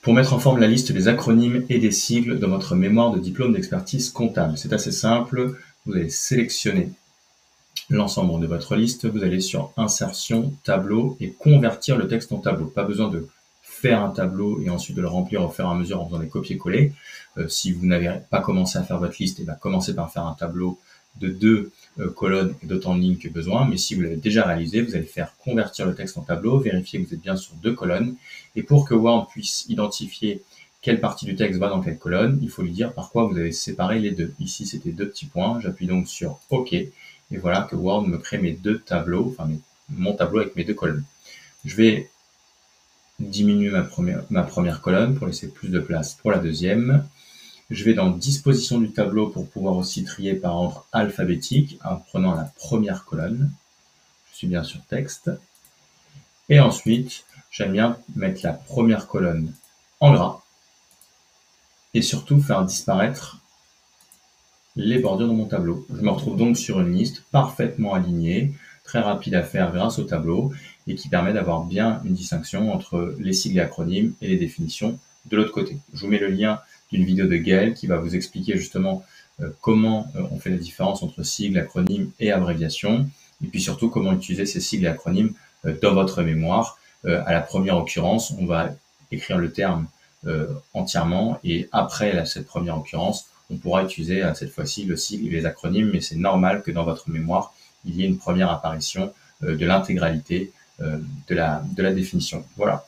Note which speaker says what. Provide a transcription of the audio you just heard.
Speaker 1: Pour mettre en forme la liste des acronymes et des sigles dans votre mémoire de diplôme d'expertise comptable, c'est assez simple. Vous allez sélectionner l'ensemble de votre liste, vous allez sur Insertion, Tableau et convertir le texte en tableau. Pas besoin de faire un tableau et ensuite de le remplir au fur et à mesure en faisant des copier-coller. Si vous n'avez pas commencé à faire votre liste, commencez par faire un tableau de 2 colonnes et d'autant de lignes que besoin. Mais si vous l'avez déjà réalisé, vous allez faire convertir le texte en tableau, vérifier que vous êtes bien sur 2 colonnes. Et pour que Word puisse identifier quelle partie du texte va dans quelle colonne, il faut lui dire par quoi vous avez séparé les deux. Ici, c'était 2 petits points. J'appuie donc sur OK. Et voilà que Word me crée mes 2 tableaux, enfin mon tableau avec mes 2 colonnes. Je vais diminuer ma première colonne pour laisser plus de place pour la deuxième. Je vais dans disposition du tableau pour pouvoir aussi trier par ordre alphabétique en prenant la première colonne. Je suis bien sur texte. Et ensuite, j'aime bien mettre la première colonne en gras et surtout faire disparaître les bordures de mon tableau. Je me retrouve donc sur une liste parfaitement alignée, très rapide à faire grâce au tableau et qui permet d'avoir bien une distinction entre les sigles et acronymes et les définitions de l'autre côté. Je vous mets le lien d'une vidéo de Gaël qui va vous expliquer justement comment on fait la différence entre sigles, acronymes et abréviations et puis surtout comment utiliser ces sigles et acronymes dans votre mémoire. À la première occurrence, on va écrire le terme entièrement et après cette première occurrence, on pourra utiliser cette fois-ci le sigle et les acronymes, mais c'est normal que dans votre mémoire, il y ait une première apparition de l'intégralité de la définition. Voilà.